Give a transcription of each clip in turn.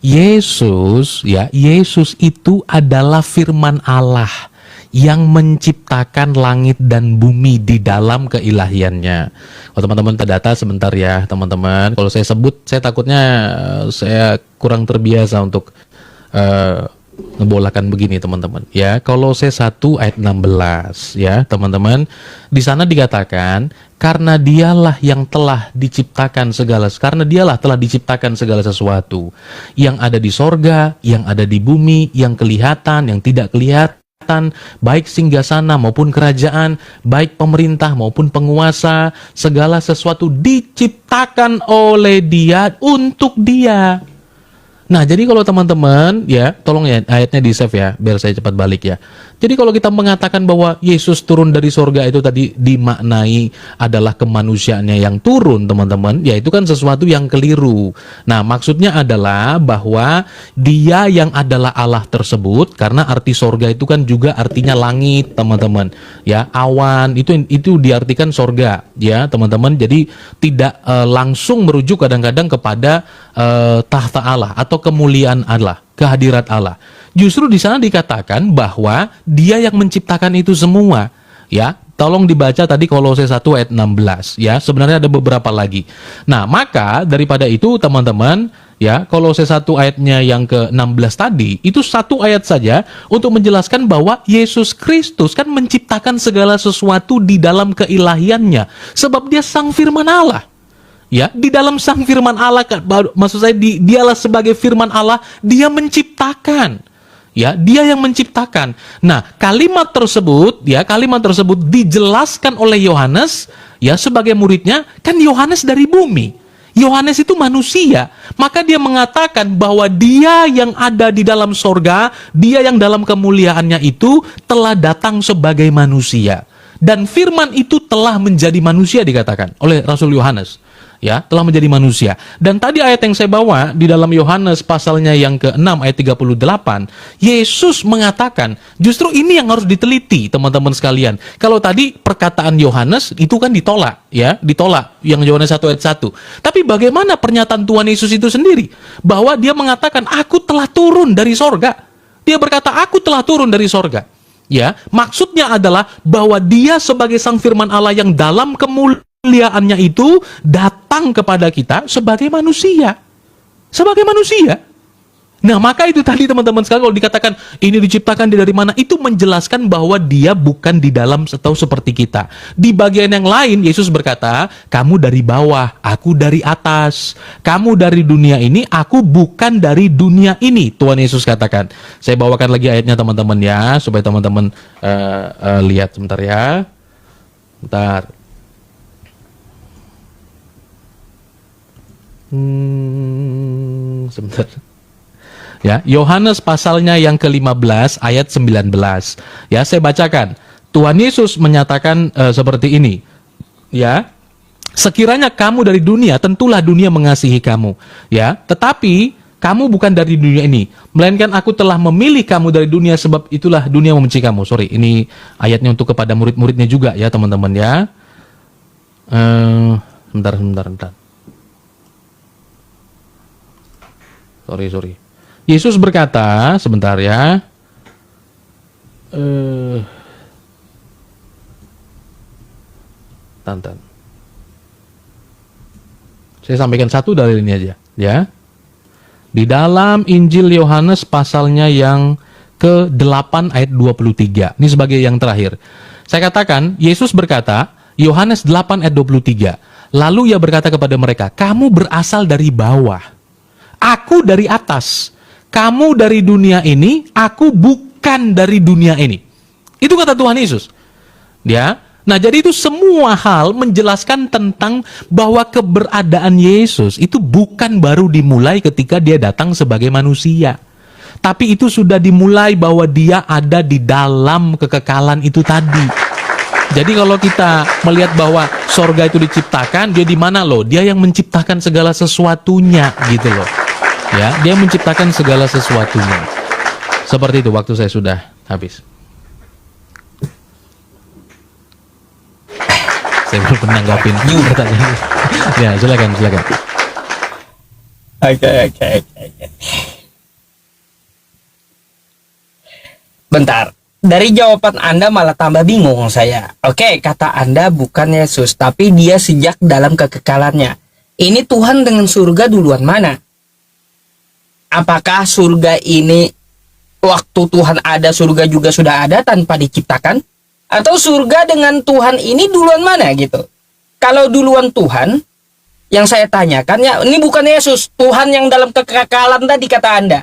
Yesus itu adalah firman Allah yang menciptakan langit dan bumi di dalam keilahiannya. Oh, teman-teman terdata sebentar ya, teman-teman. Kalau saya sebut, saya takutnya saya kurang terbiasa untuk ngebolakan begini, teman-teman. Ya, Kolose 1 ayat 16 ya, teman-teman. Di sana dikatakan, karena dialah telah diciptakan segala sesuatu yang ada di sorga, yang ada di bumi, yang kelihatan, yang tidak kelihatan, baik singgasana maupun kerajaan, baik pemerintah maupun penguasa, segala sesuatu diciptakan oleh Dia untuk Dia. Nah, jadi kalau teman-teman ya, tolong ya ayatnya di-save ya, biar saya cepat balik ya. Jadi kalau kita mengatakan bahwa Yesus turun dari sorga itu tadi dimaknai adalah kemanusiaannya yang turun, teman-teman, ya itu kan sesuatu yang keliru. Nah, maksudnya adalah bahwa Dia yang adalah Allah tersebut, karena arti sorga itu kan juga artinya langit, teman-teman. Ya, awan itu diartikan sorga, ya, teman-teman. Jadi tidak langsung merujuk kadang-kadang kepada tahta Allah atau kemuliaan Allah, kehadirat Allah. Justru di sana dikatakan bahwa Dia yang menciptakan itu semua. Ya, tolong dibaca tadi Kolose 1 ayat 16 ya. Sebenarnya ada beberapa lagi. Nah, maka daripada itu teman-teman, ya, Kolose 1 ayatnya yang ke-16 tadi, itu satu ayat saja untuk menjelaskan bahwa Yesus Kristus kan menciptakan segala sesuatu di dalam keilahiannya, sebab Dia sang firman Allah. Ya, di dalam sang firman Allah, maksud saya dialah sebagai firman Allah, Dia menciptakan. Ya, Dia yang menciptakan. Nah, kalimat tersebut dijelaskan oleh Yohanes ya sebagai muridnya, kan Yohanes dari bumi. Yohanes itu manusia, maka dia mengatakan bahwa Dia yang ada di dalam sorga, Dia yang dalam kemuliaannya itu telah datang sebagai manusia. Dan firman itu telah menjadi manusia dikatakan oleh Rasul Yohanes. Ya, telah menjadi manusia. Dan tadi ayat yang saya bawa di dalam Yohanes pasalnya yang ke-6 ayat 38, Yesus mengatakan, justru ini yang harus diteliti, teman-teman sekalian. Kalau tadi perkataan Yohanes itu kan ditolak, ya, ditolak yang Yohanes 1 ayat 1. Tapi bagaimana pernyataan Tuhan Yesus itu sendiri? Bahwa Dia mengatakan, aku telah turun dari sorga. Dia berkata, aku telah turun dari sorga. Ya, maksudnya adalah bahwa Dia sebagai sang firman Allah yang dalam kemuliaannya itu datang kepada kita sebagai manusia. Sebagai manusia. Nah, maka itu tadi teman-teman sekalian, kalau dikatakan ini diciptakan dari mana, itu menjelaskan bahwa Dia bukan di dalam atau seperti kita. Di bagian yang lain, Yesus berkata, kamu dari bawah, aku dari atas. Kamu dari dunia ini, aku bukan dari dunia ini. Tuhan Yesus katakan. Saya bawakan lagi ayatnya teman-teman ya, supaya teman-teman lihat sebentar ya. Bentar. Sebentar. Ya, Yohanes pasalnya yang ke-15 ayat 19. Ya, saya bacakan. Tuhan Yesus menyatakan seperti ini. Ya. Sekiranya kamu dari dunia, tentulah dunia mengasihi kamu. Ya, tetapi kamu bukan dari dunia ini, melainkan aku telah memilih kamu dari dunia, sebab itulah dunia membenci kamu. Sorry, ini ayatnya untuk kepada murid-muridnya juga ya, teman-teman ya. Bentar. Sorry. Yesus berkata, sebentar ya. Tantan. Saya sampaikan satu dalil ini aja, ya. Di dalam Injil Yohanes pasalnya yang ke-8 ayat 23. Ini sebagai yang terakhir. Saya katakan, Yesus berkata, Yohanes 8 ayat 23. Lalu Ia berkata kepada mereka, kamu berasal dari bawah, aku dari atas. Kamu dari dunia ini, aku bukan dari dunia ini. Itu kata Tuhan Yesus. Ya. Nah, jadi itu semua hal menjelaskan tentang bahwa keberadaan Yesus itu bukan baru dimulai ketika Dia datang sebagai manusia. Tapi itu sudah dimulai bahwa Dia ada di dalam kekekalan itu tadi. Jadi kalau kita melihat bahwa sorga itu diciptakan, Dia di mana loh? Dia yang menciptakan segala sesuatunya gitu loh. Ya, Dia menciptakan segala sesuatunya. Seperti itu, waktu saya sudah habis. Saya belum menanggapin pertanyaan. Ya, silakan. Oke. Bentar, dari jawaban Anda malah tambah bingung saya. Oke, kata Anda bukan Yesus, tapi dia sejak dalam kekekalannya. Ini Tuhan dengan surga duluan mana? Apakah surga ini waktu Tuhan ada, surga juga sudah ada tanpa diciptakan? Atau surga dengan Tuhan ini duluan mana gitu? Kalau duluan Tuhan, yang saya tanyakan ya, ini bukan Yesus, Tuhan yang dalam kekekalan tadi kata Anda.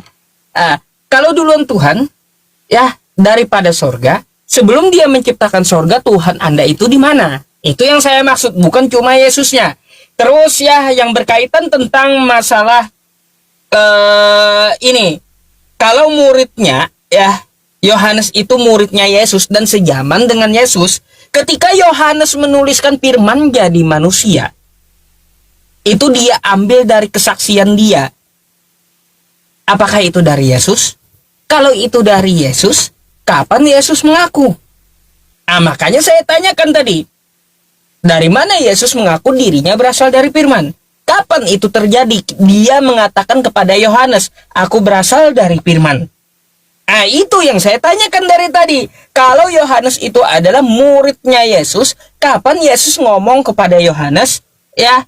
Kalau duluan Tuhan, ya daripada sorga, sebelum dia menciptakan sorga, Tuhan Anda itu di mana? Itu yang saya maksud, bukan cuma Yesusnya. Terus ya yang berkaitan tentang masalah ini, kalau muridnya ya Yohanes itu muridnya Yesus dan sejaman dengan Yesus, ketika Yohanes menuliskan firman jadi manusia, itu dia ambil dari kesaksian dia. Apakah itu dari Yesus? Kalau itu dari Yesus, kapan Yesus mengaku? Makanya saya tanyakan tadi, dari mana Yesus mengaku dirinya berasal dari firman? Kapan itu terjadi? Dia mengatakan kepada Yohanes, aku berasal dari firman. Itu yang saya tanyakan dari tadi. Kalau Yohanes itu adalah muridnya Yesus, kapan Yesus ngomong kepada Yohanes, ya,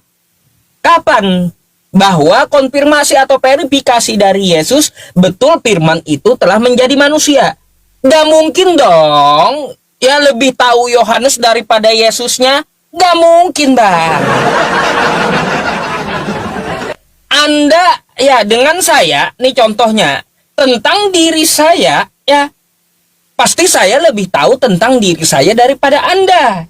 kapan? Bahwa konfirmasi atau verifikasi dari Yesus, betul firman itu telah menjadi manusia. Gak mungkin dong, ya lebih tahu Yohanes daripada Yesusnya. Gak mungkin, Bang. Anda, ya dengan saya, nih contohnya, tentang diri saya, ya, pasti saya lebih tahu tentang diri saya daripada Anda.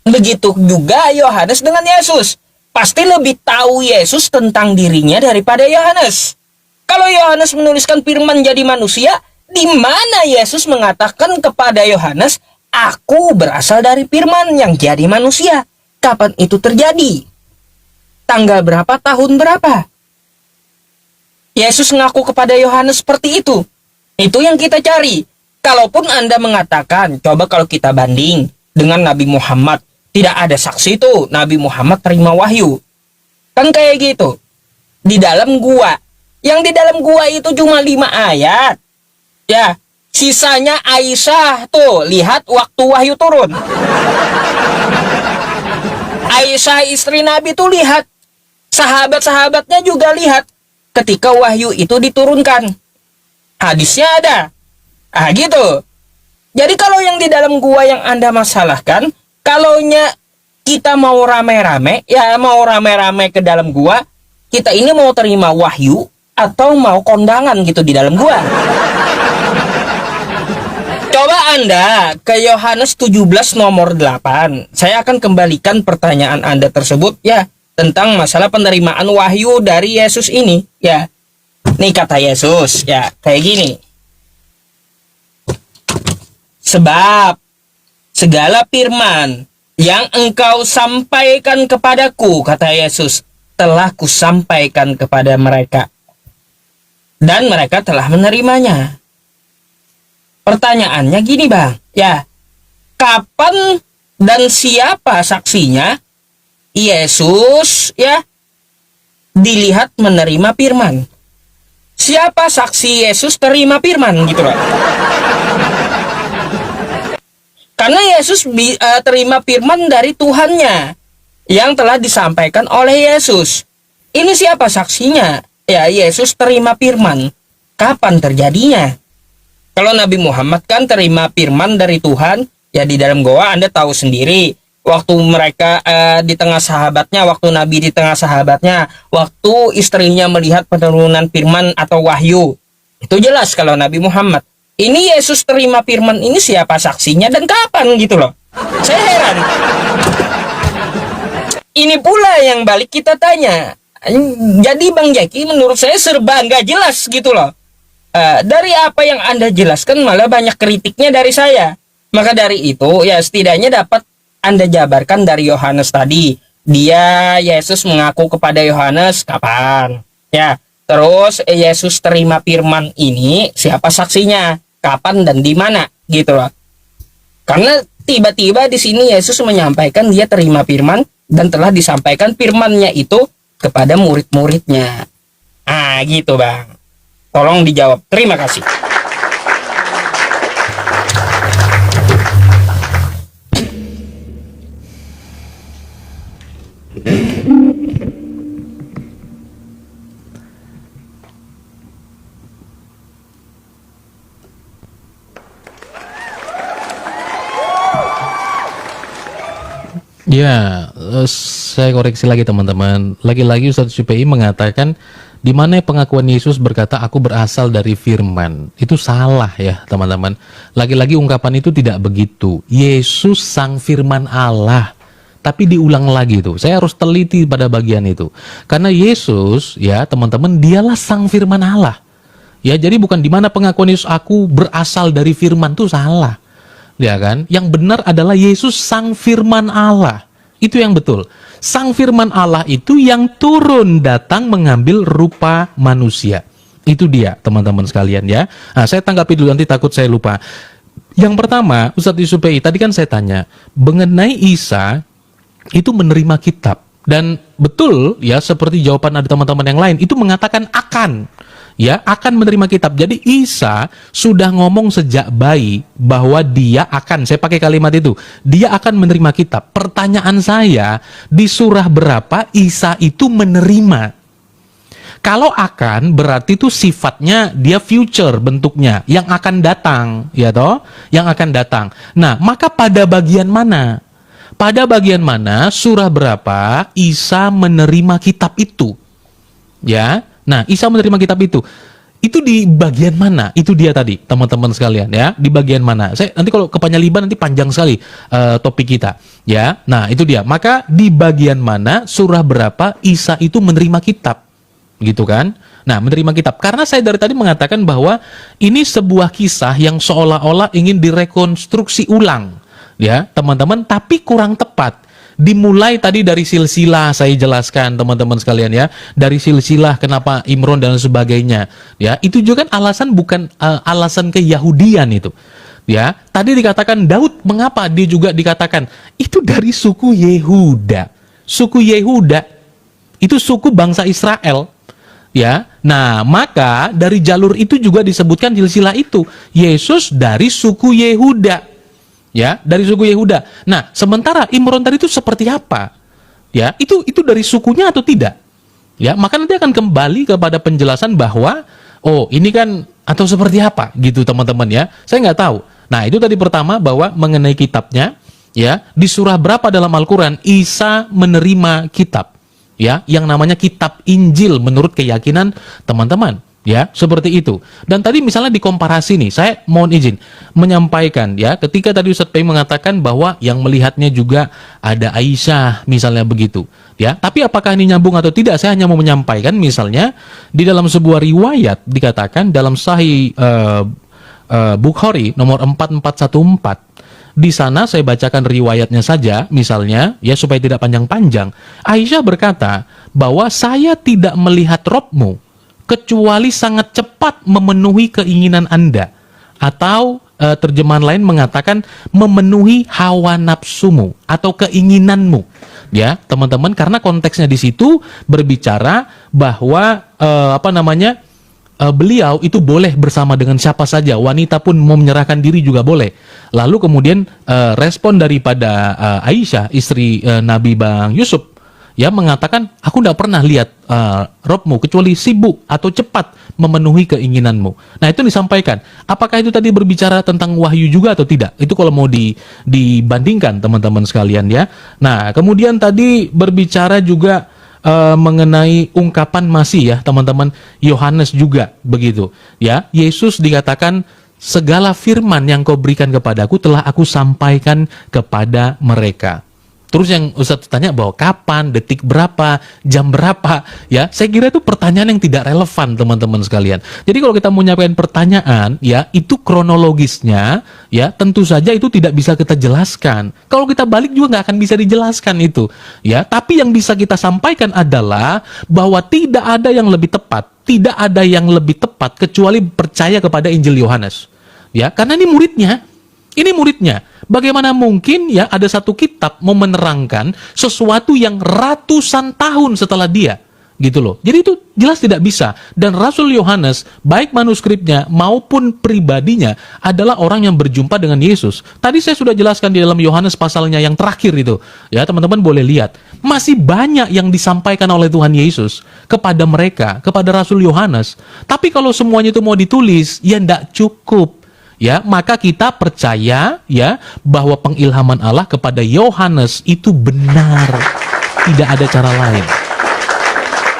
Begitu juga Yohanes dengan Yesus. Pasti lebih tahu Yesus tentang dirinya daripada Yohanes. Kalau Yohanes menuliskan firman jadi manusia, di mana Yesus mengatakan kepada Yohanes, aku berasal dari firman yang jadi manusia? Kapan itu terjadi? Tanggal berapa, tahun berapa? Yesus ngaku kepada Yohanes seperti itu. Itu yang kita cari. Kalaupun Anda mengatakan, coba kalau kita banding dengan Nabi Muhammad, tidak ada saksi tuh Nabi Muhammad terima wahyu. Kan kayak gitu. Di dalam gua. Yang di dalam gua itu cuma 5 ayat. Ya, sisanya Aisyah tuh, lihat waktu wahyu turun. Aisyah istri Nabi tuh lihat. Sahabat-sahabatnya juga lihat ketika wahyu itu diturunkan. Hadisnya ada. Gitu. Jadi kalau yang di dalam gua yang Anda masalahkan, kalaunya kita mau rame-rame, ya mau rame-rame ke dalam gua, kita ini mau terima wahyu atau mau kondangan gitu di dalam gua. Coba Anda ke Yohanes 17 nomor 8. Saya akan kembalikan pertanyaan Anda tersebut ya tentang masalah penerimaan wahyu dari Yesus ini. Ya, nih kata Yesus ya kayak gini. Sebab segala firman yang engkau sampaikan kepadaku, kata Yesus, telah kusampaikan kepada mereka. Dan mereka telah menerimanya. Pertanyaannya gini Bang, ya, kapan dan siapa saksinya Yesus ya dilihat menerima firman? Siapa saksi Yesus terima firman gitu loh? Karena Yesus terima firman dari Tuhannya yang telah disampaikan oleh Yesus. Ini siapa saksinya? Ya, Yesus terima firman. Kapan terjadinya? Kalau Nabi Muhammad kan terima firman dari Tuhan, ya di dalam goa Anda tahu sendiri. Waktu mereka di tengah sahabatnya, waktu Nabi di tengah sahabatnya, waktu istrinya melihat penurunan firman atau wahyu. Itu jelas kalau Nabi Muhammad. Ini Yesus terima firman ini siapa saksinya dan kapan gitu loh. Saya heran. Ini pula yang balik kita tanya. Jadi Bang Jaki menurut saya serba nggak jelas gitu loh. Dari apa yang Anda jelaskan malah banyak kritiknya dari saya. Maka dari itu ya setidaknya dapat Anda jabarkan dari Yohanes tadi. Dia Yesus mengaku kepada Yohanes kapan? Ya, terus Yesus terima firman ini siapa saksinya? Kapan dan di mana gitu loh. Karena tiba-tiba di sini Yesus menyampaikan dia terima firman dan telah disampaikan firman-Nya itu kepada murid-muridnya. Gitu Bang. Tolong dijawab. Terima kasih. Ya, saya koreksi lagi teman-teman. Lagi-lagi Ustadz Syufi'i mengatakan di mana pengakuan Yesus berkata aku berasal dari firman. Itu salah ya teman-teman. Lagi-lagi ungkapan itu tidak begitu. Yesus sang firman Allah. Tapi diulang lagi tuh. Saya harus teliti pada bagian itu. Karena Yesus ya teman-teman dialah sang firman Allah. Ya, jadi bukan di mana pengakuan Yesus aku berasal dari firman itu salah. Ya kan? Yang benar adalah Yesus sang firman Allah. Itu yang betul. Sang firman Allah itu yang turun datang mengambil rupa manusia. Itu dia, teman-teman sekalian ya. Nah, saya tanggapi dulu nanti takut saya lupa. Yang pertama, Ustadz Syufi'i, tadi kan saya tanya mengenai Isa itu menerima kitab. Dan betul ya, seperti jawaban ada teman-teman yang lain, itu mengatakan akan. Ya, akan menerima kitab. Jadi Isa sudah ngomong sejak bayi bahwa dia akan, saya pakai kalimat itu, dia akan menerima kitab. Pertanyaan saya, di surah berapa Isa itu menerima? Kalau akan, berarti itu sifatnya dia future bentuknya, yang akan datang, ya toh? Yang akan datang. Nah, maka pada bagian mana? Pada bagian mana surah berapa Isa menerima kitab itu? Ya. Nah, Isa menerima kitab itu. Itu di bagian mana? Itu dia tadi, teman-teman sekalian ya. Di bagian mana? Saya nanti kalau ke Panyaliban nanti panjang sekali topik kita, ya. Nah, itu dia. Maka di bagian mana surah berapa Isa itu menerima kitab? Gitu kan? Nah, menerima kitab. Karena saya dari tadi mengatakan bahwa ini sebuah kisah yang seolah-olah ingin direkonstruksi ulang, ya, teman-teman, tapi kurang tepat. Dimulai tadi dari silsilah, saya jelaskan teman-teman sekalian ya, dari silsilah kenapa Imron dan sebagainya, ya, itu juga kan alasan bukan alasan keyahudian itu, ya. Tadi dikatakan Daud, mengapa dia juga dikatakan itu dari suku Yehuda, suku Yehuda itu suku bangsa Israel, ya. Nah, maka dari jalur itu juga disebutkan silsilah itu, Yesus dari suku Yehuda. Ya, dari suku Yehuda. Nah, sementara Imron tadi itu seperti apa? Ya, itu dari sukunya atau tidak? Ya, maka nanti akan kembali kepada penjelasan bahwa oh, ini kan atau seperti apa gitu teman-teman ya. Saya nggak tahu. Nah, itu tadi pertama bahwa mengenai kitabnya ya, di surah berapa dalam Al-Qur'an Isa menerima kitab? Ya, yang namanya kitab Injil menurut keyakinan teman-teman. Ya, seperti itu. Dan tadi misalnya dikomparasi nih, saya mohon izin menyampaikan ya, ketika tadi Ustadz Pei mengatakan bahwa yang melihatnya juga ada Aisyah, misalnya begitu. Ya, tapi apakah ini nyambung atau tidak? Saya hanya mau menyampaikan misalnya di dalam sebuah riwayat dikatakan dalam Sahih Bukhari nomor 4414. Di sana saya bacakan riwayatnya saja, misalnya, ya supaya tidak panjang-panjang. Aisyah berkata bahwa saya tidak melihat Robmu kecuali sangat cepat memenuhi keinginan Anda. Atau terjemahan lain mengatakan memenuhi hawa nafsumu atau keinginanmu. Ya, teman-teman, karena konteksnya di situ berbicara bahwa beliau itu boleh bersama dengan siapa saja, wanita pun mau menyerahkan diri juga boleh. Lalu kemudian respon daripada Aisyah, istri Nabi Bang Yusuf, ya, mengatakan aku tidak pernah lihat Robmu kecuali sibuk atau cepat memenuhi keinginanmu. Nah, itu disampaikan. Apakah itu tadi berbicara tentang wahyu juga atau tidak? Itu kalau mau dibandingkan teman-teman sekalian ya. Nah, kemudian tadi berbicara juga mengenai ungkapan masih ya teman-teman, Yohanes juga begitu ya. Yesus dikatakan segala firman yang kau berikan kepadaku telah aku sampaikan kepada mereka. Terus yang Ustadz tanya bahwa kapan, detik berapa, jam berapa, ya, saya kira itu pertanyaan yang tidak relevan teman-teman sekalian. Jadi kalau kita mau menyampaikan pertanyaan, ya, itu kronologisnya, ya, tentu saja itu tidak bisa kita jelaskan. Kalau kita balik juga nggak akan bisa dijelaskan itu, ya. Tapi yang bisa kita sampaikan adalah bahwa tidak ada yang lebih tepat, tidak ada yang lebih tepat kecuali percaya kepada Injil Yohanes, ya, karena ini muridnya. Ini muridnya. Bagaimana mungkin ya ada satu kitab mau menerangkan sesuatu yang ratusan tahun setelah dia, gitu loh. Jadi itu jelas tidak bisa. Dan Rasul Yohanes, baik manuskripnya maupun pribadinya, adalah orang yang berjumpa dengan Yesus. Tadi saya sudah jelaskan di dalam Yohanes pasalnya yang terakhir itu. Ya, teman-teman boleh lihat. Masih banyak yang disampaikan oleh Tuhan Yesus kepada mereka, kepada Rasul Yohanes. Tapi kalau semuanya itu mau ditulis, ya tidak cukup. ya, maka kita percaya ya bahwa pengilhaman Allah kepada Yohanes itu benar. Tidak ada cara lain.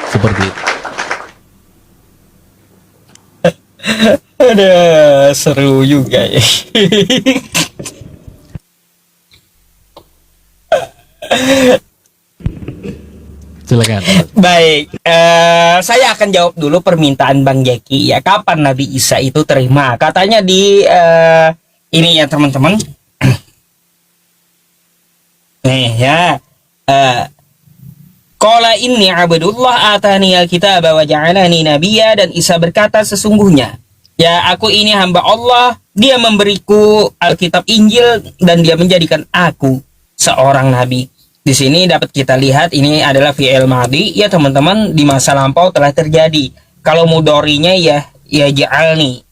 Seperti itu. Ada seru juga ya. Silakan. Baik, saya akan jawab dulu permintaan Bang Jeki ya. Kapan Nabi Isa itu terima? Katanya di ini ya teman-teman. Nih ya. Qala inni abdullah atani alkitab wa ja'alani nabiyya, dan Isa berkata sesungguhnya ya aku ini hamba Allah, dia memberiku Alkitab Injil dan dia menjadikan aku seorang nabi. Di sini dapat kita lihat ini adalah fi'il madhi ya teman-teman, di masa lampau telah terjadi. Kalau mudhari'nya ya ja'alni,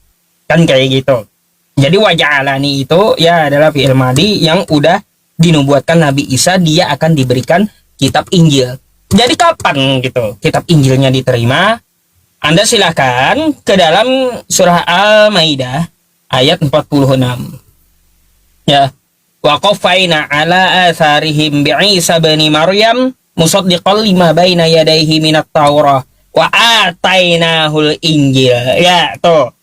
kan kayak gitu. Jadi wa ja'alani itu ya adalah fi'il madhi yang udah dinubuatkan Nabi Isa dia akan diberikan kitab Injil. Jadi kapan gitu kitab Injilnya diterima? Anda silakan ke dalam surah Al-Maidah ayat 46. Ya. Wa qaffayna ala atharihim bi'Isa bani Maryam musaddiqan lima baina yadayhi minat Taurah wa atainahul Injil. Ya, tuh.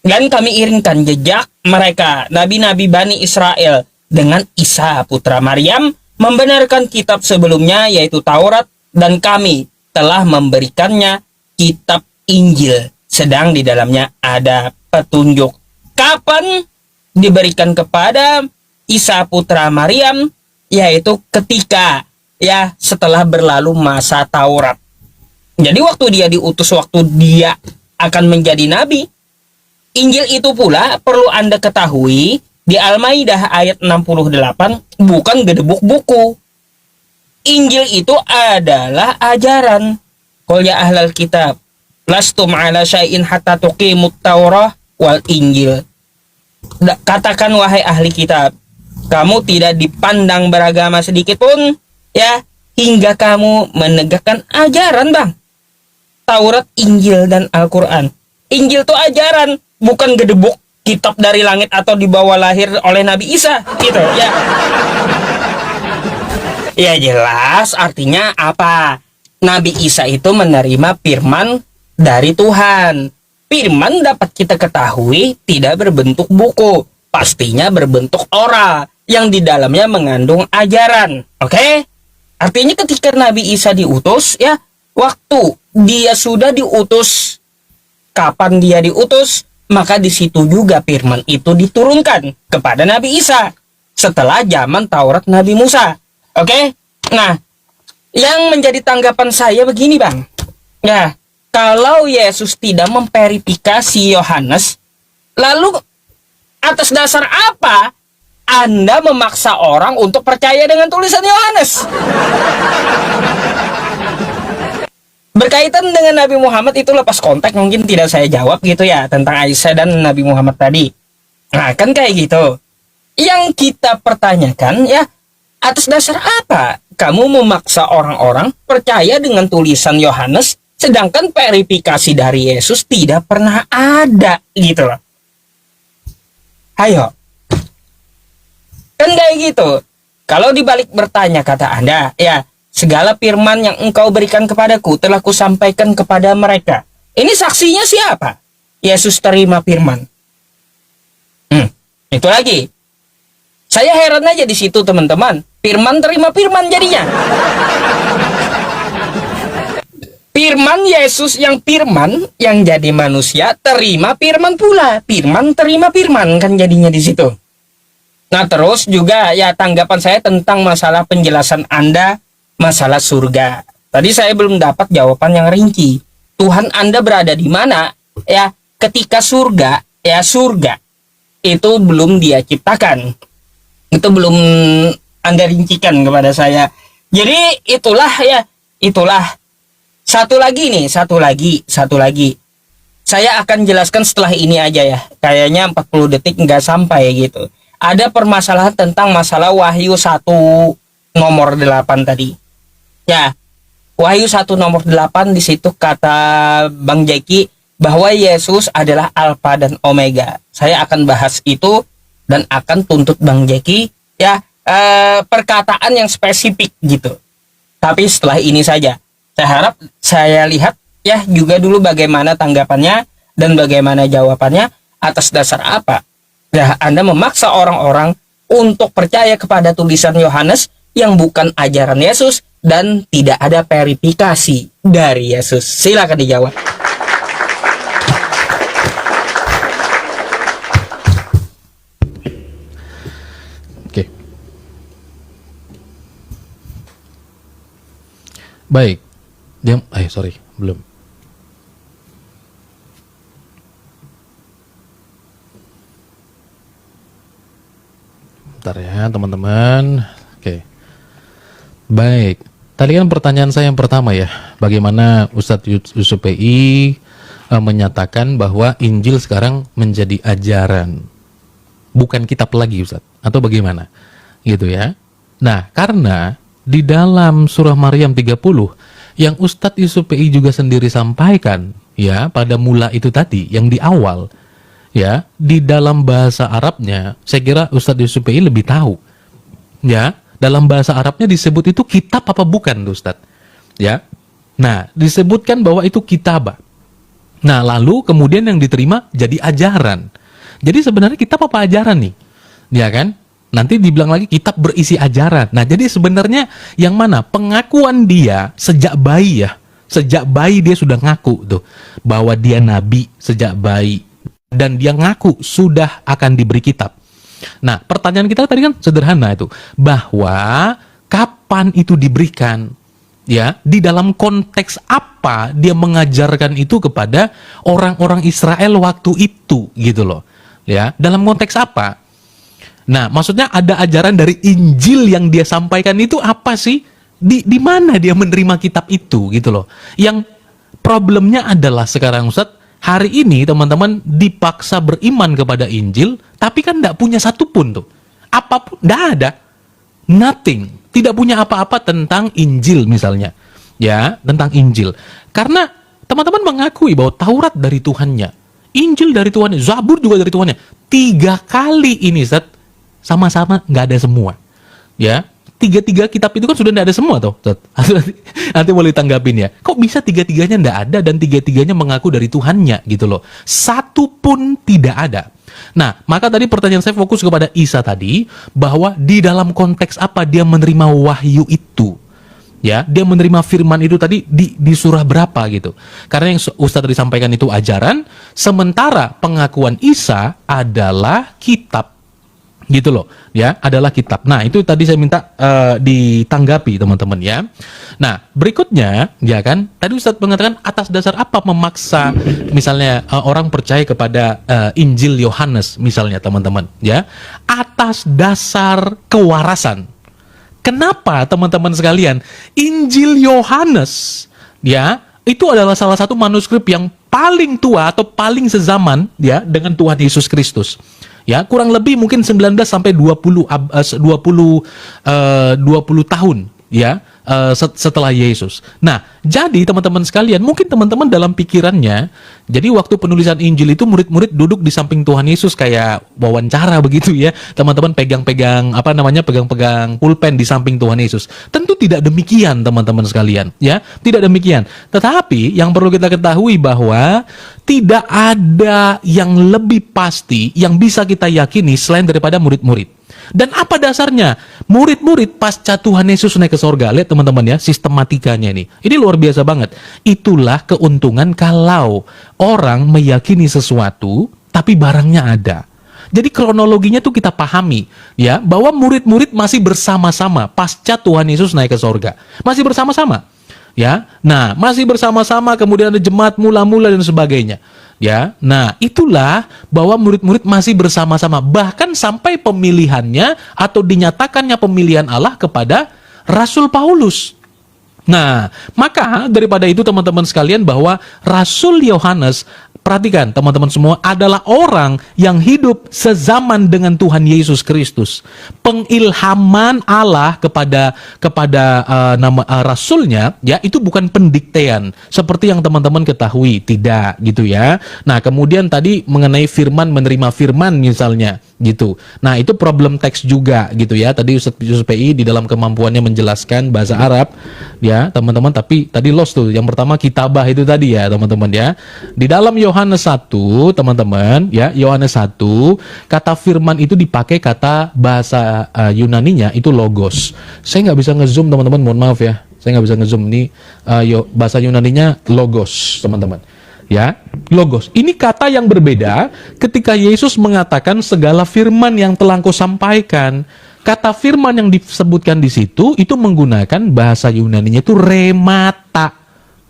Dan kami iringkan jejak mereka nabi-nabi Bani Israel dengan Isa putra Maryam, membenarkan kitab sebelumnya yaitu Taurat, dan kami telah memberikannya kitab Injil sedang di dalamnya ada petunjuk. Kapan diberikan kepada Isa putra Maryam? Yaitu ketika ya setelah berlalu masa Taurat. Jadi waktu dia diutus, waktu dia akan menjadi nabi. Injil itu pula perlu Anda ketahui di Al-Maidah ayat 68 bukan gedebuk buku. Injil itu adalah ajaran. Qul ya ahlal kitab lastum ala syai'in hatta tuqimut Taurah wal Injil. Katakan wahai ahli kitab, kamu tidak dipandang beragama sedikit pun ya hingga kamu menegakkan ajaran, Bang. Taurat, Injil dan Al-Qur'an. Injil itu ajaran, bukan gedebuk kitab dari langit atau dibawa lahir oleh Nabi Isa gitu ya. Ya jelas artinya apa? Nabi Isa itu menerima firman dari Tuhan. Firman dapat kita ketahui tidak berbentuk buku, pastinya berbentuk oral yang di dalamnya mengandung ajaran. Oke? Artinya ketika Nabi Isa diutus ya, waktu dia sudah diutus, kapan dia diutus, maka di situ juga firman itu diturunkan kepada Nabi Isa setelah zaman Taurat Nabi Musa. Oke? Nah, yang menjadi tanggapan saya begini, Bang. Ya, kalau Yesus tidak memverifikasi Yohanes, lalu atas dasar apa Anda memaksa orang untuk percaya dengan tulisan Yohanes? Berkaitan dengan Nabi Muhammad itu lepas konteks, mungkin tidak saya jawab gitu ya tentang Aisyah dan Nabi Muhammad tadi. Nah, kan kayak gitu. Yang kita pertanyakan ya, atas dasar apa kamu memaksa orang-orang percaya dengan tulisan Yohanes sedangkan verifikasi dari Yesus tidak pernah ada gitu loh. Ayo. Kan kayak gitu. Kalau dibalik bertanya kata Anda, ya segala firman yang engkau berikan kepadaku telah kusampaikan kepada mereka. Ini saksinya siapa? Yesus terima firman. Itu lagi. Saya heran aja di situ teman-teman. Firman terima firman jadinya. Firman Yesus yang firman yang jadi manusia terima firman pula. Firman terima firman kan jadinya di situ. Nah terus juga ya tanggapan saya tentang masalah penjelasan Anda masalah surga. Tadi saya belum dapat jawaban yang rinci. Tuhan Anda berada di mana? Ya ketika surga itu belum dia ciptakan. Itu belum Anda rincikan kepada saya. Jadi itulah. Satu lagi. Saya akan jelaskan setelah ini aja ya. Kayaknya 40 detik nggak sampai gitu. Ada permasalahan tentang masalah Wahyu 1 nomor 8 tadi. Ya, Wahyu 1 nomor 8 di situ kata Bang Jeki bahwa Yesus adalah Alfa dan Omega. Saya akan bahas itu dan akan tuntut Bang Jeki ya, perkataan yang spesifik gitu. Tapi setelah ini saja, saya harap saya lihat ya juga dulu bagaimana tanggapannya dan bagaimana jawabannya, atas dasar apa ya Anda memaksa orang-orang untuk percaya kepada tulisan Yohanes yang bukan ajaran Yesus dan tidak ada verifikasi dari Yesus. Silakan dijawab. Oke. Baik. Sorry, belum. Bentar ya, teman-teman. Oke. Baik. Tadi kan pertanyaan saya yang pertama ya, bagaimana Ustadz Yusuf PI menyatakan bahwa Injil sekarang menjadi ajaran, bukan kitab lagi Ustadz, atau bagaimana? Gitu ya. Nah, karena di dalam surah Maryam 30 yang Ustadz Yusuf PI juga sendiri sampaikan ya pada mula itu tadi yang di awal ya, di dalam bahasa Arabnya saya kira Ustadz Yusuf PI lebih tahu ya, dalam bahasa Arabnya disebut itu kitab apa bukan Ustadz ya. Nah, disebutkan bahwa itu kitabah. Nah, lalu kemudian yang diterima jadi ajaran. Jadi sebenarnya kitab apa ajaran nih? Ya kan? Nanti dibilang lagi kitab berisi ajaran. Nah, jadi sebenarnya yang mana? Pengakuan dia sejak bayi ya. Sejak bayi dia sudah ngaku tuh bahwa dia nabi sejak bayi, dan dia ngaku sudah akan diberi kitab. Nah, pertanyaan kita tadi kan sederhana itu, bahwa kapan itu diberikan? Ya, di dalam konteks apa dia mengajarkan itu kepada orang-orang Israel waktu itu gitu loh. Ya, dalam konteks apa? Nah, maksudnya ada ajaran dari Injil yang dia sampaikan itu apa sih? Di mana dia menerima kitab itu gitu loh. Yang problemnya adalah sekarang Ustadz, hari ini teman-teman dipaksa beriman kepada Injil, tapi kan tidak punya satupun tuh. Apapun, tidak ada. Nothing. Tidak punya apa-apa tentang Injil misalnya. Ya, tentang Injil. Karena teman-teman mengakui bahwa Taurat dari Tuhannya, Injil dari Tuhannya, Zabur juga dari Tuhannya. 3 kali ini Ustadz, sama-sama nggak ada semua. Ya, 3 kitab itu kan sudah nggak ada semua tuh. Nanti boleh tanggapin ya. Kok bisa 3-3-nya nggak ada dan 3-3-nya mengaku dari Tuhannya gitu loh. Satu pun tidak ada. Nah, maka tadi pertanyaan saya fokus kepada Isa tadi, bahwa di dalam konteks apa dia menerima wahyu itu. Ya, dia menerima firman itu tadi di surah berapa gitu. Karena yang Ustaz tadi sampaikan itu ajaran, sementara pengakuan Isa adalah kitab. Gitu loh, ya, adalah kitab. Nah, itu tadi saya minta ditanggapi teman-teman ya. Nah, berikutnya ya kan, tadi Ustadz mengatakan atas dasar apa memaksa misalnya orang percaya kepada Injil Yohanes misalnya teman-teman ya, atas dasar kewarasan. Kenapa teman-teman sekalian? Injil Yohanes ya, itu adalah salah satu manuskrip yang paling tua atau paling sezaman ya dengan Tuhan Yesus Kristus. Ya, kurang lebih mungkin 19 sampai 20 tahun ya setelah Yesus. Nah, jadi teman-teman sekalian, mungkin teman-teman dalam pikirannya, jadi waktu penulisan Injil itu murid-murid duduk di samping Tuhan Yesus kayak wawancara begitu ya. Teman-teman pegang-pegang pegang-pegang pulpen di samping Tuhan Yesus. Tentu tidak demikian teman-teman sekalian, ya. Tidak demikian. Tetapi yang perlu kita ketahui bahwa tidak ada yang lebih pasti yang bisa kita yakini selain daripada murid-murid. Dan apa dasarnya? Murid-murid pasca Tuhan Yesus naik ke sorga. Lihat teman-teman ya, sistematikanya ini. Ini luar biasa banget. Itulah keuntungan kalau orang meyakini sesuatu, tapi barangnya ada. Jadi kronologinya tuh kita pahami ya, bahwa murid-murid masih bersama-sama pasca Tuhan Yesus naik ke sorga. Masih bersama-sama. Ya, nah masih bersama-sama, kemudian ada jemaat mula-mula dan sebagainya. Ya, nah itulah bahwa murid-murid masih bersama-sama, bahkan sampai pemilihannya atau dinyatakannya pemilihan Allah kepada Rasul Paulus. Nah, maka daripada itu teman-teman sekalian bahwa Rasul Yohanes, perhatikan teman-teman semua, adalah orang yang hidup sezaman dengan Tuhan Yesus Kristus. Pengilhaman Allah kepada rasulnya ya itu bukan pendiktean seperti yang teman-teman ketahui, tidak gitu ya. Nah, kemudian tadi mengenai firman, menerima firman misalnya gitu. Nah, itu problem teks juga gitu ya. Tadi Ustaz Yusuf PI di dalam kemampuannya menjelaskan bahasa Arab ya, teman-teman, tapi tadi lost tuh. Yang pertama kitabah itu tadi ya, teman-teman ya. Di dalam Yohanes 1, teman-teman ya, Yohanes 1, kata firman itu dipakai kata bahasa Yunaninya itu logos. Saya nggak bisa ngezoom teman-teman, mohon maaf ya. Saya nggak bisa ngezoom ini bahasa Yunaninya logos, teman-teman. Ya, logos. Ini kata yang berbeda ketika Yesus mengatakan segala firman yang telah Engkau sampaikan. Kata firman yang disebutkan di situ itu menggunakan bahasa Yunaninya itu remata.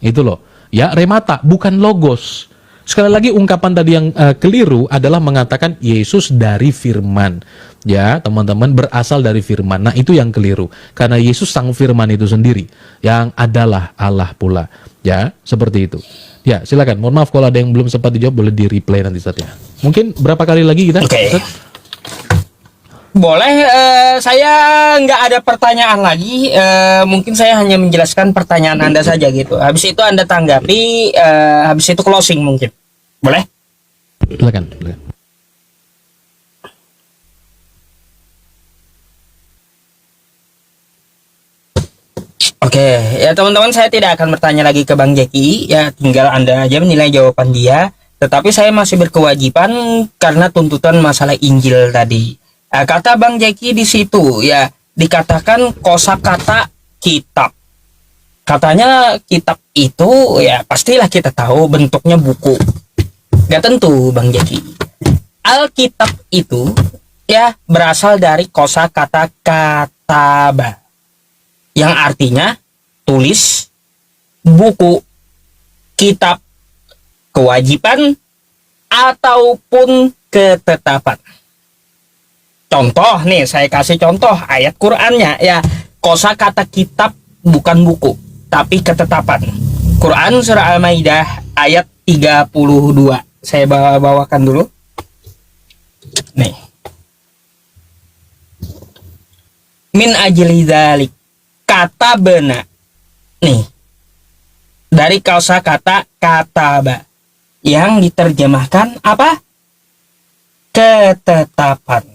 Itu loh. Ya, remata, bukan logos. Sekali lagi ungkapan tadi yang keliru adalah mengatakan Yesus dari firman. Ya, teman-teman, berasal dari firman. Nah, itu yang keliru. Karena Yesus sang firman itu sendiri yang adalah Allah pula. Ya, seperti itu. Ya, silakan. Mohon maaf kalau ada yang belum sempat dijawab, boleh di replay nanti Ustaz ya. Mungkin berapa kali lagi kita? Oke. Boleh, saya nggak ada pertanyaan lagi. Mungkin saya hanya menjelaskan pertanyaan Anda saja gitu. Habis itu Anda tanggapi, habis itu closing mungkin. Boleh? Silakan. Oke, ya teman-teman, saya tidak akan bertanya lagi ke Bang Jeki, ya tinggal Anda aja menilai jawaban dia. Tetapi saya masih berkewajiban karena tuntutan masalah Injil tadi. Kata Bang Jeki di situ ya dikatakan kosakata kitab. Katanya kitab itu ya pastilah kita tahu bentuknya buku. Gak tentu Bang Jeki. Alkitab itu ya berasal dari kosakata kataba, yang artinya tulis, buku, kitab, kewajiban, ataupun ketetapan. Contoh nih, saya kasih contoh ayat Qur'annya ya. Kosakata kitab bukan buku, tapi ketetapan. Quran surah Al-Maidah ayat 32. Saya bawakan dulu. Nih. Min ajli dzalik kata benar nih dari kosakata kataba yang diterjemahkan apa? Ketetapan.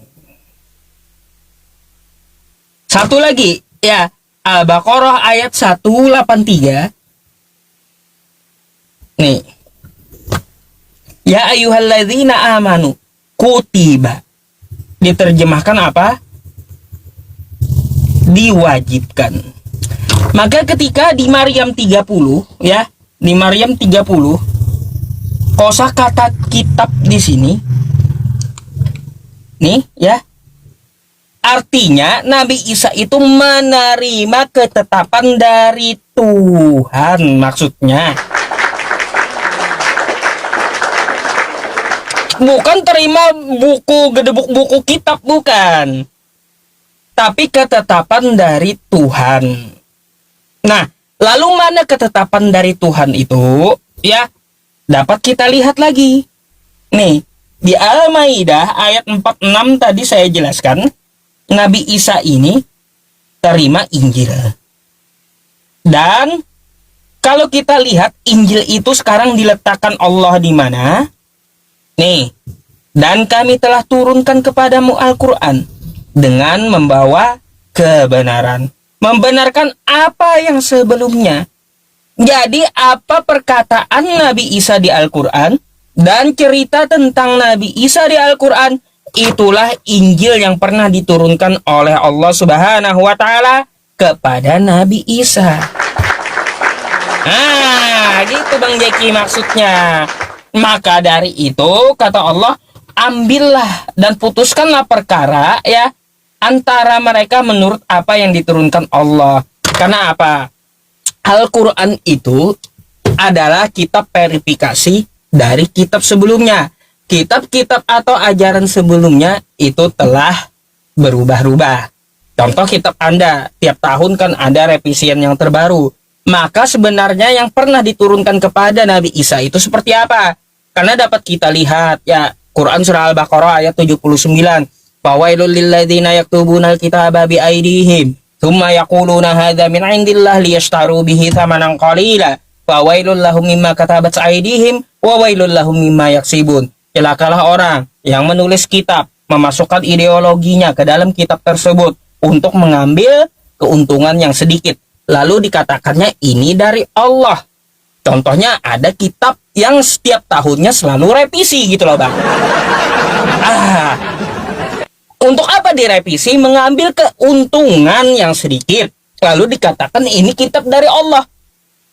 Satu lagi ya, Al-Baqarah ayat 183 nih, ya ayyuhalladzina amanu kutiba, diterjemahkan apa? Diwajibkan. Maka ketika di Maryam 30 ya, di Maryam 30 kosakata kitab di sini nih ya, artinya Nabi Isa itu menerima ketetapan dari Tuhan, maksudnya bukan terima buku gedebuk buku kitab, bukan, tapi ketetapan dari Tuhan. Nah, lalu mana ketetapan dari Tuhan itu? Ya, dapat kita lihat lagi. Nih, di Al-Maidah ayat 46 tadi saya jelaskan, Nabi Isa ini terima Injil. Dan kalau kita lihat Injil itu sekarang diletakkan Allah di mana? Nih, dan kami telah turunkan kepadamu Al-Quran dengan membawa kebenaran, membenarkan apa yang sebelumnya. Jadi apa perkataan Nabi Isa di Al-Quran dan cerita tentang Nabi Isa di Al-Quran, itulah Injil yang pernah diturunkan oleh Allah Subhanahu wa Ta'ala kepada Nabi Isa. Nah, gitu Bang Jeki maksudnya. Maka dari itu kata Allah, ambillah dan putuskanlah perkara ya antara mereka menurut apa yang diturunkan Allah. Karena apa? Al-Quran itu adalah kitab verifikasi dari kitab sebelumnya. Kitab-kitab atau ajaran sebelumnya itu telah berubah-ubah. Contoh kitab Anda, tiap tahun kan ada revisian yang terbaru. maka sebenarnya yang pernah diturunkan kepada Nabi Isa itu seperti apa? Karena dapat kita lihat ya, Quran surah Al-Baqarah ayat 79. Fawailul lilladzina yaktubuna al-kitaba bi aydihim thumma yaquluna hadza min indillah liyashtaru bihi thamanan qalila. Fawailul lahum mimma katabat aydihim wa wailul lahum mimma yaksibun. Celakalah orang yang menulis kitab, memasukkan ideologinya ke dalam kitab tersebut untuk mengambil keuntungan yang sedikit. Lalu dikatakannya ini dari Allah. Contohnya ada kitab yang setiap tahunnya selalu revisi gitu loh Bang. Untuk apa direvisi? Mengambil keuntungan yang sedikit. Lalu dikatakan ini kitab dari Allah.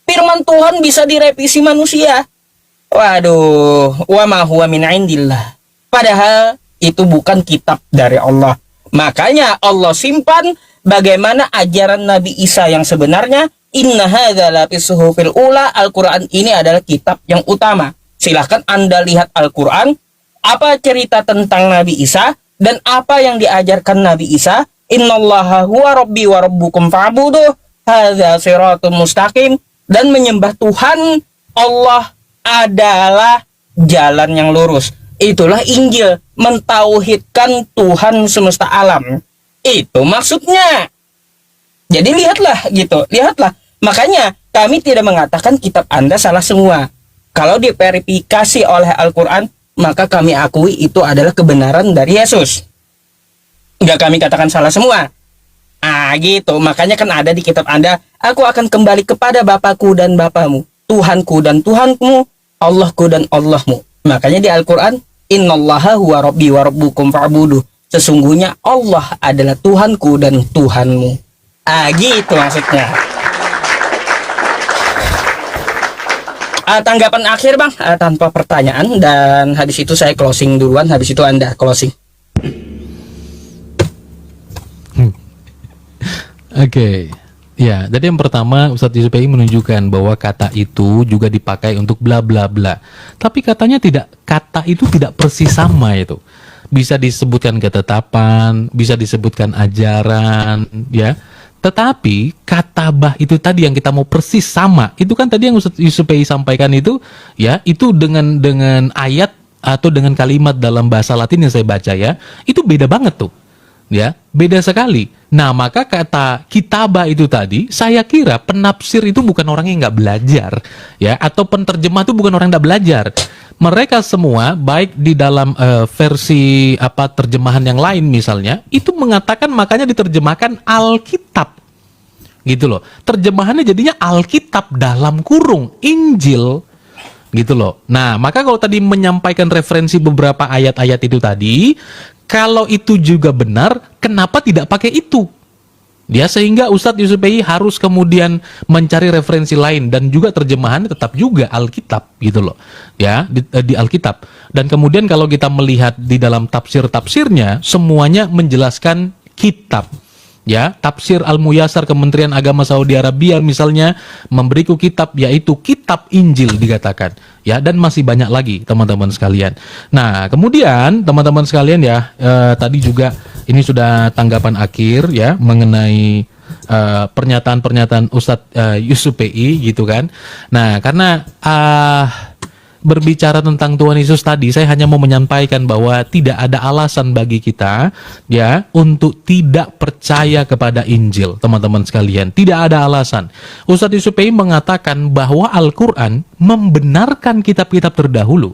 Firman Tuhan bisa direvisi manusia. Waduh, wa ma huwa min indillah. Padahal itu bukan kitab dari Allah. Makanya Allah simpan bagaimana ajaran Nabi Isa yang sebenarnya. Inna hadza la fis suhufil ula. Al-Quran ini adalah kitab yang utama. Silahkan Anda lihat Al-Quran, apa cerita tentang Nabi Isa dan apa yang diajarkan Nabi Isa. Innallaha huwa rabbi wa rabbukum fa'buduh hadza siratum mustaqim. Dan menyembah Tuhan Allah adalah jalan yang lurus. Itulah Injil, mentauhidkan Tuhan semesta alam. Itu maksudnya. Jadi lihatlah gitu, lihatlah. Makanya kami tidak mengatakan kitab Anda salah semua. Kalau diverifikasi oleh Al-Quran, maka kami akui itu adalah kebenaran dari Yesus. Enggak kami katakan salah semua. Gitu. Makanya kan ada di kitab Anda, aku akan kembali kepada Bapakku dan Bapamu, Tuhanku dan Tuhanmu, Allahku dan Allahmu. Makanya di Al-Quran, Innallaha huwa rabbi wa rabbukum fa'buduh. Sesungguhnya Allah adalah Tuhanku dan Tuhanmu. Gitu maksudnya. Tanggapan akhir Bang, tanpa pertanyaan, dan habis itu saya closing duluan, habis itu Anda closing. Oke. Ya, jadi yang pertama Ustadz Yusuf PI menunjukkan bahwa kata itu juga dipakai untuk bla bla bla. Tapi katanya kata itu tidak persis sama itu. Bisa disebutkan ketetapan, bisa disebutkan ajaran, ya. Tetapi kata bah itu tadi yang kita mau persis sama. Itu kan tadi yang Ustadz Yusuf PI sampaikan itu, ya, itu dengan ayat atau dengan kalimat dalam bahasa Latin yang saya baca ya, itu beda banget tuh. Ya, beda sekali. Nah, maka kata kitabah itu tadi, saya kira penafsir itu bukan orang yang nggak belajar, ya, atau penterjemah itu bukan orang yang nggak belajar. Mereka semua, baik di dalam versi terjemahan yang lain misalnya, itu mengatakan makanya diterjemahkan Alkitab, gitu loh. Terjemahannya jadinya Alkitab dalam kurung Injil, gitu loh. Nah, maka kalau tadi menyampaikan referensi beberapa ayat-ayat itu tadi, kalau itu juga benar, kenapa tidak pakai itu? Ya, sehingga Ustadz Yusuf PI harus kemudian mencari referensi lain dan juga terjemahannya tetap juga Alkitab gitu loh. Ya, di Alkitab. Dan kemudian kalau kita melihat di dalam tafsir-tafsirnya, semuanya menjelaskan kitab. Ya, tafsir Al-Muyassar Kementerian Agama Saudi Arabia misalnya memberiku kitab, yaitu kitab Injil dikatakan, ya, dan masih banyak lagi teman-teman sekalian. Nah, kemudian teman-teman sekalian ya, tadi juga ini sudah tanggapan akhir ya mengenai pernyataan-pernyataan Ustadz Yusuf PI gitu kan. Nah, karena berbicara tentang Tuhan Yesus tadi, saya hanya mau menyampaikan bahwa tidak ada alasan bagi kita ya untuk tidak percaya kepada Injil, teman-teman sekalian. Tidak ada alasan. Ustadz Yusuf PI mengatakan bahwa Al-Quran membenarkan kitab-kitab terdahulu.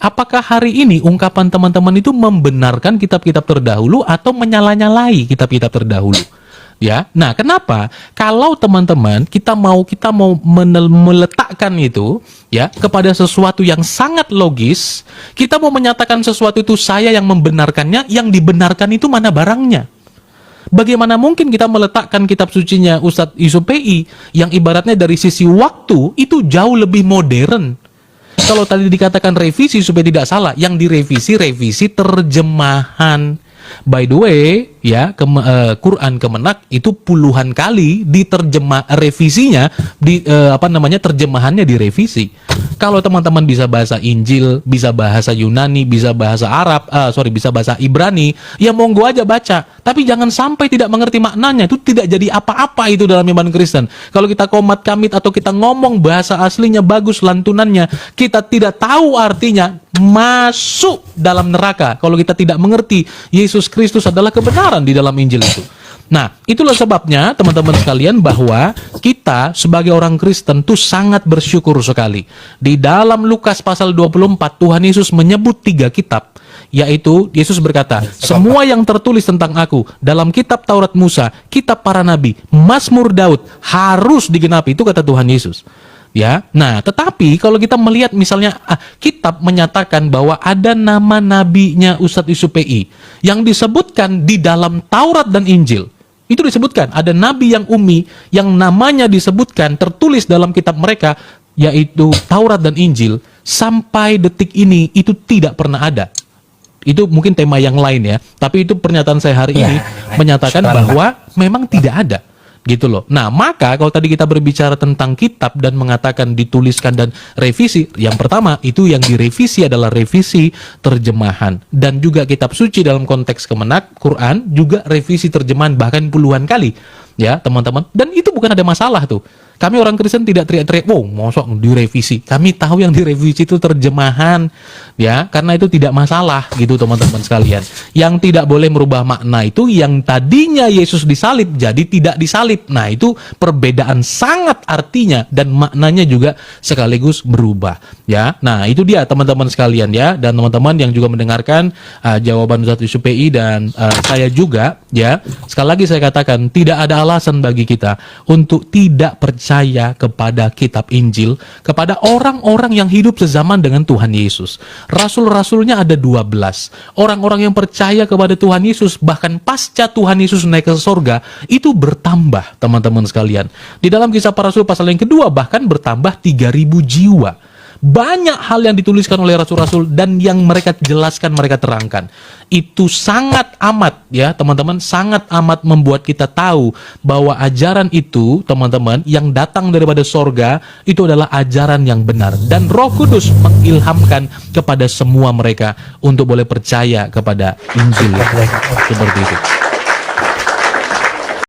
Apakah hari ini ungkapan teman-teman itu membenarkan kitab-kitab terdahulu atau menyala-nyalai kitab-kitab terdahulu? Ya, nah kenapa? Kalau teman-teman kita mau meletakkan itu ya kepada sesuatu yang sangat logis, kita mau menyatakan sesuatu itu saya yang membenarkannya, yang dibenarkan itu mana barangnya? Bagaimana mungkin kita meletakkan kitab sucinya Ustadz Yusuf PI yang ibaratnya dari sisi waktu itu jauh lebih modern? Kalau tadi dikatakan revisi supaya tidak salah, yang direvisi revisi terjemahan. By the way, ya Quran Kemenak itu puluhan kali diterjemah revisinya terjemahannya direvisi. Kalau teman-teman bisa bahasa Injil, bisa bahasa Yunani, bisa bahasa bisa bahasa Ibrani, ya monggo aja baca. Tapi jangan sampai tidak mengerti maknanya, itu tidak jadi apa-apa itu dalam iman Kristen. Kalau kita komat kamit atau kita ngomong bahasa aslinya bagus lantunannya, kita tidak tahu artinya, masuk dalam neraka kalau kita tidak mengerti Yesus Kristus adalah kebenaran di dalam Injil itu. Nah, itulah sebabnya teman-teman sekalian bahwa kita sebagai orang Kristen tuh sangat bersyukur sekali. Di dalam Lukas pasal 24 Tuhan Yesus menyebut 3 kitab, yaitu Yesus berkata, semua yang tertulis tentang aku dalam kitab Taurat Musa, kitab para nabi, Mazmur Daud harus digenapi, itu kata Tuhan Yesus. Ya, nah tetapi kalau kita melihat misalnya kitab menyatakan bahwa ada nama nabinya Ustadz Yusuf PI yang disebutkan di dalam Taurat dan Injil. Itu disebutkan ada nabi yang ummi yang namanya disebutkan tertulis dalam kitab mereka, yaitu Taurat dan Injil. Sampai detik ini itu tidak pernah ada. Itu mungkin tema yang lain ya, tapi itu pernyataan saya hari ini menyatakan bahwa memang tidak ada. Gitu loh. Nah, maka kalau tadi kita berbicara tentang kitab dan mengatakan dituliskan dan revisi, yang pertama itu yang direvisi adalah revisi terjemahan, dan juga kitab suci dalam konteks Kemenak Quran juga revisi terjemahan bahkan puluhan kali ya teman-teman, dan itu bukan ada masalah tuh. Kami orang Kristen tidak teriak-teriak, "Wow, mosok direvisi." Kami tahu yang direvisi itu terjemahan, ya, karena itu tidak masalah gitu teman-teman sekalian. Yang tidak boleh merubah makna itu yang tadinya Yesus disalib jadi tidak disalib. Nah, itu perbedaan sangat artinya dan maknanya juga sekaligus berubah, ya. Nah, itu dia teman-teman sekalian ya, dan teman-teman yang juga mendengarkan jawaban Ustadz Yusuf PI dan saya juga, ya. Sekali lagi saya katakan tidak ada alasan bagi kita untuk tidak percaya kepada kitab Injil, kepada orang-orang yang hidup sezaman dengan Tuhan Yesus. Rasul-rasulnya ada 12. Orang-orang yang percaya kepada Tuhan Yesus, bahkan pasca Tuhan Yesus naik ke surga, itu bertambah, teman-teman sekalian. Di dalam Kisah Para Rasul pasal yang kedua, bahkan bertambah 3.000 jiwa. Banyak hal yang dituliskan oleh rasul-rasul dan yang mereka jelaskan, mereka terangkan. Itu sangat amat ya teman-teman, sangat amat membuat kita tahu bahwa ajaran itu teman-teman yang datang daripada sorga itu adalah ajaran yang benar. Dan Roh Kudus mengilhamkan kepada semua mereka untuk boleh percaya kepada Injil. Seperti itu.